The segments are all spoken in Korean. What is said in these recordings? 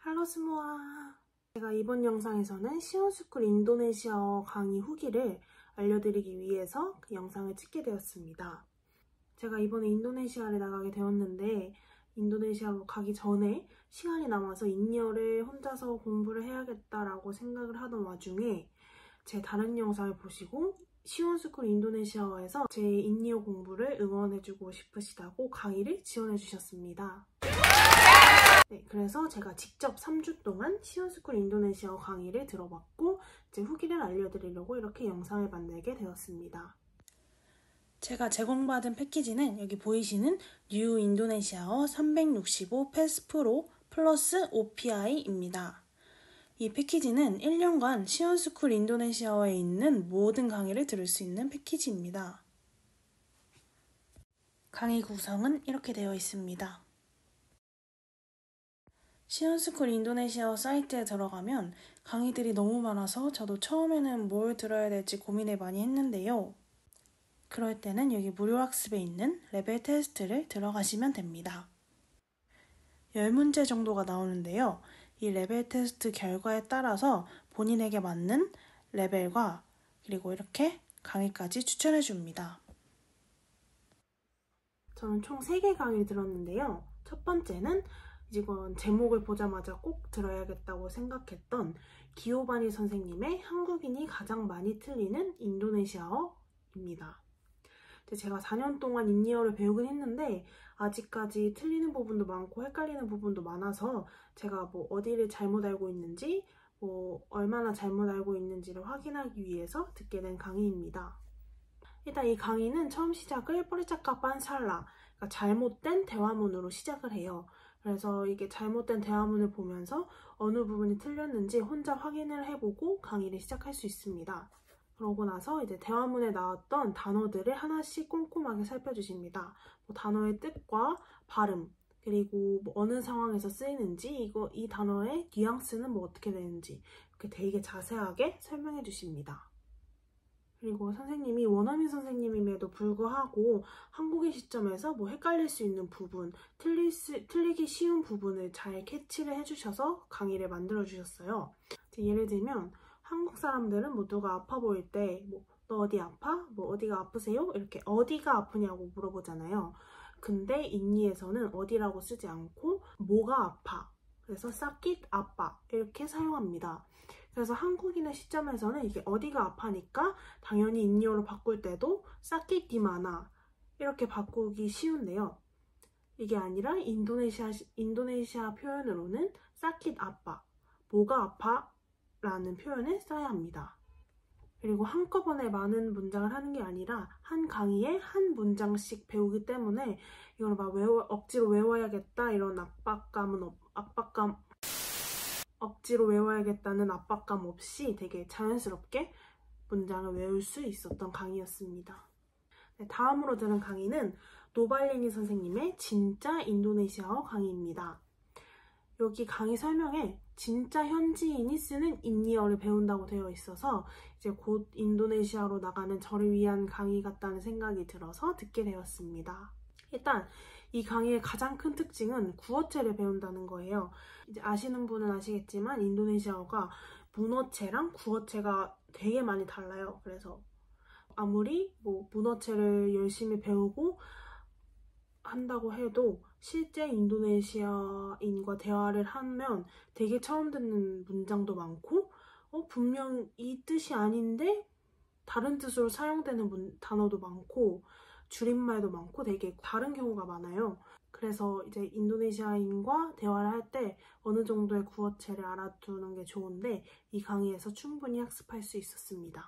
할로 스모아! 제가 이번 영상에서는 시온스쿨 인도네시아어 강의 후기를 알려드리기 위해서 그 영상을 찍게 되었습니다. 제가 이번에 인도네시아를 나가게 되었는데 인도네시아로 가기 전에 시간이 남아서 인이어를 혼자서 공부를 해야겠다라고 생각을 하던 와중에 제 다른 영상을 보시고 시온스쿨 인도네시아어에서 제 인이어 공부를 응원해주고 싶으시다고 강의를 지원해주셨습니다. 네, 그래서 제가 직접 3주 동안 시온스쿨 인도네시아어 강의를 들어봤고 제 후기를 알려드리려고 이렇게 영상을 만들게 되었습니다. 제가 제공받은 패키지는 여기 보이시는 뉴 인도네시아어 365 패스 프로 플러스 OPI입니다. 이 패키지는 1년간 시온스쿨 인도네시아어에 있는 모든 강의를 들을 수 있는 패키지입니다. 강의 구성은 이렇게 되어 있습니다. 시온스쿨 인도네시아어 사이트에 들어가면 강의들이 너무 많아서 저도 처음에는 뭘 들어야 될지 고민을 많이 했는데요. 그럴 때는 여기 무료 학습에 있는 레벨 테스트를 들어가시면 됩니다. 10문제 정도가 나오는데요. 이 레벨 테스트 결과에 따라서 본인에게 맞는 레벨과 그리고 이렇게 강의까지 추천해 줍니다. 저는 총 3개 강의를 들었는데요. 첫 번째는 이건 제목을 보자마자 꼭 들어야겠다고 생각했던 기요바니 선생님의 한국인이 가장 많이 틀리는 인도네시아어입니다. 제가 4년 동안 인이어를 배우긴 했는데 아직까지 틀리는 부분도 많고 헷갈리는 부분도 많아서 제가 어디를 잘못 알고 있는지 얼마나 잘못 알고 있는지를 확인하기 위해서 듣게 된 강의입니다. 일단 이 강의는 처음 시작을 뿌리짜까빤 살라, 그러니까 잘못된 대화문으로 시작을 해요. 그래서 이게 잘못된 대화문을 보면서 어느 부분이 틀렸는지 혼자 확인을 해보고 강의를 시작할 수 있습니다. 그러고 나서 이제 대화문에 나왔던 단어들을 하나씩 꼼꼼하게 살펴주십니다. 단어의 뜻과 발음, 그리고 어느 상황에서 쓰이는지, 이 단어의 뉘앙스는 어떻게 되는지 이렇게 되게 자세하게 설명해 주십니다. 그리고 선생님이 원어민 선생님임에도 불구하고 한국인 시점에서 헷갈릴 수 있는 부분, 틀리기 쉬운 부분을 잘 캐치를 해주셔서 강의를 만들어 주셨어요. 예를 들면 한국 사람들은 누가 아파 보일 때 너 어디 아파? 어디가 아프세요? 이렇게 어디가 아프냐고 물어보잖아요. 근데 인니에서는 어디라고 쓰지 않고 뭐가 아파? 그래서 사킷 아빠 이렇게 사용합니다. 그래서 한국인의 시점에서는 이게 어디가 아파니까 당연히 인이어로 바꿀 때도 사킷 디마나 이렇게 바꾸기 쉬운데요. 이게 아니라 인도네시아 표현으로는 사킷 아빠, 뭐가 아파? 라는 표현을 써야 합니다. 그리고 한꺼번에 많은 문장을 하는 게 아니라 한 강의에 한 문장씩 배우기 때문에 이걸 억지로 외워야겠다 이런 억지로 외워야겠다는 압박감 없이 되게 자연스럽게 문장을 외울 수 있었던 강의였습니다. 네, 다음으로 들은 강의는 노발리니 선생님의 진짜 인도네시아어 강의입니다. 여기 강의 설명에 진짜 현지인이 쓰는 인이어를 배운다고 되어 있어서 이제 곧 인도네시아로 나가는 저를 위한 강의 같다는 생각이 들어서 듣게 되었습니다. 일단 이 강의의 가장 큰 특징은 구어체를 배운다는 거예요. 이제 아시는 분은 아시겠지만 인도네시아어가 문어체랑 구어체가 되게 많이 달라요. 그래서 아무리 문어체를 열심히 배우고 한다고 해도 실제 인도네시아인과 대화를 하면 되게 처음 듣는 문장도 많고 분명 이 뜻이 아닌데 다른 뜻으로 사용되는 단어도 많고 줄임말도 많고 되게 다른 경우가 많아요. 그래서 이제 인도네시아인과 대화를 할 때 어느 정도의 구어체를 알아두는 게 좋은데 이 강의에서 충분히 학습할 수 있었습니다.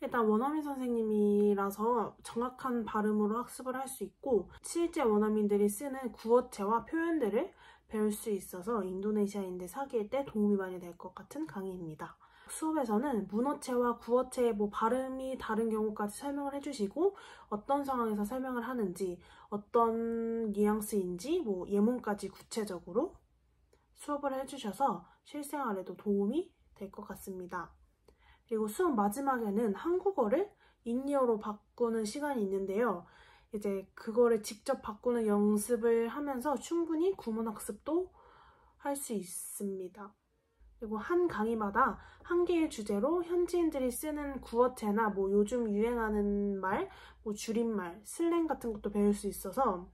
일단 원어민 선생님이라서 정확한 발음으로 학습을 할 수 있고 실제 원어민들이 쓰는 구어체와 표현들을 배울 수 있어서 인도네시아인들 사귈 때 도움이 많이 될 것 같은 강의입니다. 수업에서는 문어체와 구어체의 발음이 다른 경우까지 설명을 해주시고 어떤 상황에서 설명을 하는지 어떤 뉘앙스인지 예문까지 구체적으로 수업을 해주셔서 실생활에도 도움이 될 것 같습니다. 그리고 수업 마지막에는 한국어를 인이어로 바꾸는 시간이 있는데요. 이제 그거를 직접 바꾸는 연습을 하면서 충분히 구문학습도 할 수 있습니다. 그리고 한 강의마다 한 개의 주제로 현지인들이 쓰는 구어체나 뭐 요즘 유행하는 말, 뭐 줄임말, 슬랭 같은 것도 배울 수 있어서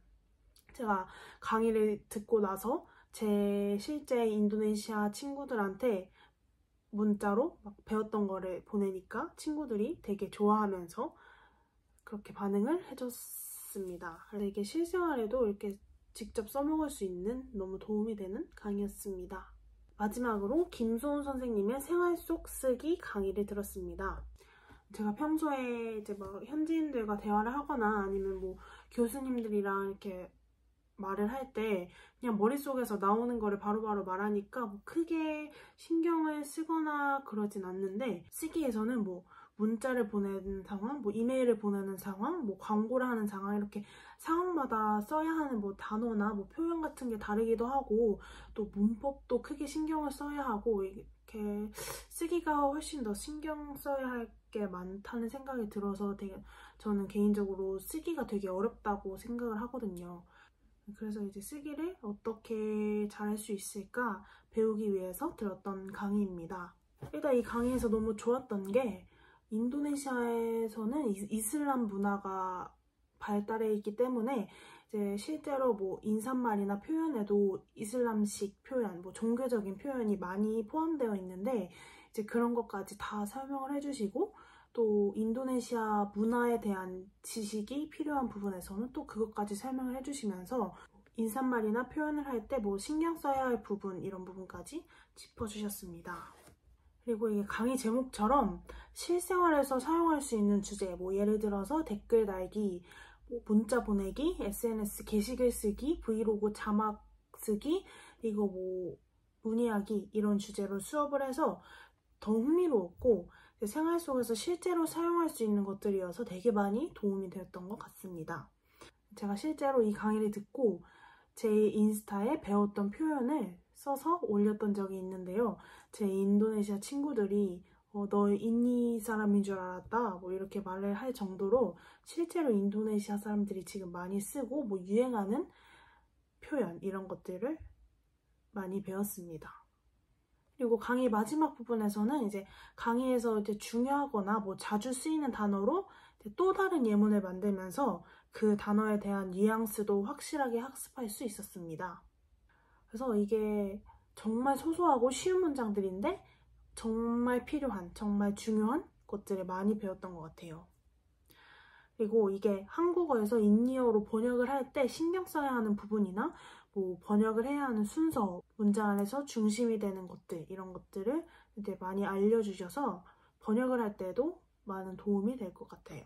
제가 강의를 듣고 나서 제 실제 인도네시아 친구들한테 문자로 막 배웠던 거를 보내니까 친구들이 되게 좋아하면서 그렇게 반응을 해줬습니다. 그래서 이게 실생활에도 이렇게 직접 써먹을 수 있는 너무 도움이 되는 강의였습니다. 마지막으로 김소은 선생님의 생활 속 쓰기 강의를 들었습니다. 제가 평소에 이제 뭐 현지인들과 대화를 하거나 아니면 뭐 교수님들이랑 이렇게 말을 할 때 그냥 머릿속에서 나오는 거를 바로바로 말하니까 뭐 크게 신경을 쓰거나 그러진 않는데 쓰기에서는 뭐 문자를 보내는 상황, 뭐 이메일을 보내는 상황, 뭐 광고를 하는 상황 이렇게 상황마다 써야 하는 뭐 단어나 뭐 표현 같은 게 다르기도 하고 또 문법도 크게 신경을 써야 하고 이렇게 쓰기가 훨씬 더 신경 써야 할 게 많다는 생각이 들어서 되게 저는 개인적으로 쓰기가 되게 어렵다고 생각을 하거든요. 그래서 이제 쓰기를 어떻게 잘할 수 있을까 배우기 위해서 들었던 강의입니다. 일단 이 강의에서 너무 좋았던 게 인도네시아에서는 이슬람 문화가 발달해 있기 때문에 이제 실제로 뭐 인사말이나 표현에도 이슬람식 표현, 뭐 종교적인 표현이 많이 포함되어 있는데 이제 그런 것까지 다 설명을 해주시고 또 인도네시아 문화에 대한 지식이 필요한 부분에서는 또 그것까지 설명을 해주시면서 인사말이나 표현을 할 때 뭐 신경 써야 할 부분 이런 부분까지 짚어주셨습니다. 그리고 이게 강의 제목처럼 실생활에서 사용할 수 있는 주제, 뭐 예를 들어서 댓글 달기, 뭐 문자 보내기, SNS 게시글 쓰기, 브이로그 자막 쓰기, 그리고 뭐 문의하기 이런 주제로 수업을 해서 더 흥미로웠고 생활 속에서 실제로 사용할 수 있는 것들이어서 되게 많이 도움이 되었던 것 같습니다. 제가 실제로 이 강의를 듣고 제 인스타에 배웠던 표현을 써서 올렸던 적이 있는데요. 제 인도네시아 친구들이 너 인니 사람인 줄 알았다 뭐 이렇게 말을 할 정도로 실제로 인도네시아 사람들이 지금 많이 쓰고 뭐 유행하는 표현 이런 것들을 많이 배웠습니다. 그리고 강의 마지막 부분에서는 이제 강의에서 이제 중요하거나 뭐 자주 쓰이는 단어로 또 다른 예문을 만들면서 그 단어에 대한 뉘앙스도 확실하게 학습할 수 있었습니다. 그래서 이게 정말 소소하고 쉬운 문장들인데 정말 필요한, 정말 중요한 것들을 많이 배웠던 것 같아요. 그리고 이게 한국어에서 인리어로 번역을 할 때 신경 써야 하는 부분이나 뭐 번역을 해야 하는 순서, 문장 안에서 중심이 되는 것들 이런 것들을 이제 많이 알려주셔서 번역을 할 때도 많은 도움이 될 것 같아요.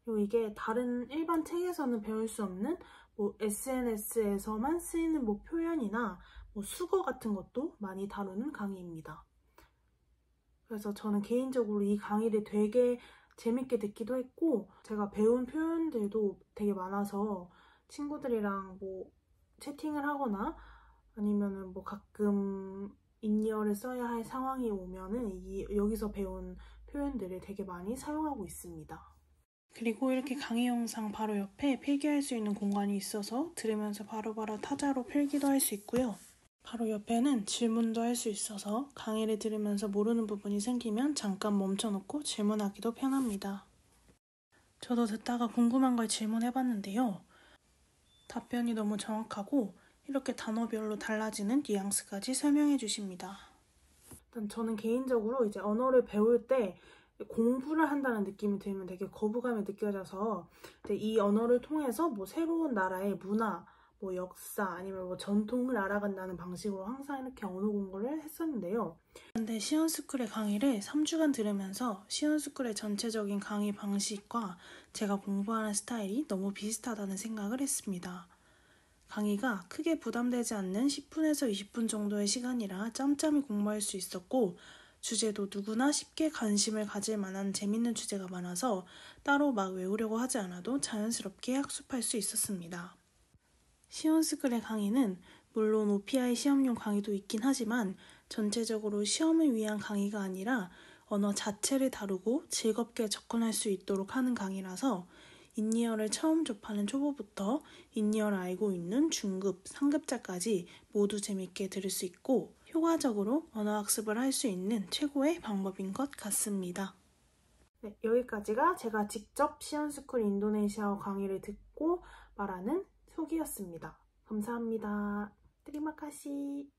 그리고 이게 다른 일반 책에서는 배울 수 없는 뭐 SNS에서만 쓰이는 뭐 표현이나 뭐 수거 같은 것도 많이 다루는 강의입니다. 그래서 저는 개인적으로 이 강의를 되게 재밌게 듣기도 했고 제가 배운 표현들도 되게 많아서 친구들이랑 뭐 채팅을 하거나 아니면은 뭐 가끔 인리어를 써야 할 상황이 오면은 여기서 배운 표현들을 되게 많이 사용하고 있습니다. 그리고 이렇게 강의 영상 바로 옆에 필기할 수 있는 공간이 있어서 들으면서 바로바로 타자로 필기도 할 수 있고요. 바로 옆에는 질문도 할 수 있어서 강의를 들으면서 모르는 부분이 생기면 잠깐 멈춰놓고 질문하기도 편합니다. 저도 듣다가 궁금한 걸 질문해봤는데요. 답변이 너무 정확하고 이렇게 단어별로 달라지는 뉘앙스까지 설명해 주십니다. 일단 저는 개인적으로 이제 언어를 배울 때 공부를 한다는 느낌이 들면 되게 거부감이 느껴져서 이 언어를 통해서 뭐 새로운 나라의 문화, 뭐 역사 아니면 뭐 전통을 알아간다는 방식으로 항상 이렇게 언어 공부를 했었는데요. 근데 시언스쿨의 강의를 3주간 들으면서 시언스쿨의 전체적인 강의 방식과 제가 공부하는 스타일이 너무 비슷하다는 생각을 했습니다. 강의가 크게 부담되지 않는 10분에서 20분 정도의 시간이라 짬짬이 공부할 수 있었고 주제도 누구나 쉽게 관심을 가질 만한 재밌는 주제가 많아서 따로 막 외우려고 하지 않아도 자연스럽게 학습할 수 있었습니다. 시온스쿨의 강의는 물론 OPI 시험용 강의도 있긴 하지만 전체적으로 시험을 위한 강의가 아니라 언어 자체를 다루고 즐겁게 접근할 수 있도록 하는 강의라서 인니어를 처음 접하는 초보부터 인니어를 알고 있는 중급, 상급자까지 모두 재밌게 들을 수 있고 효과적으로 언어학습을 할 수 있는 최고의 방법인 것 같습니다. 네, 여기까지가 제가 직접 시언스쿨 인도네시아어 강의를 듣고 말하는 후기였습니다. 감사합니다. 테리마카시.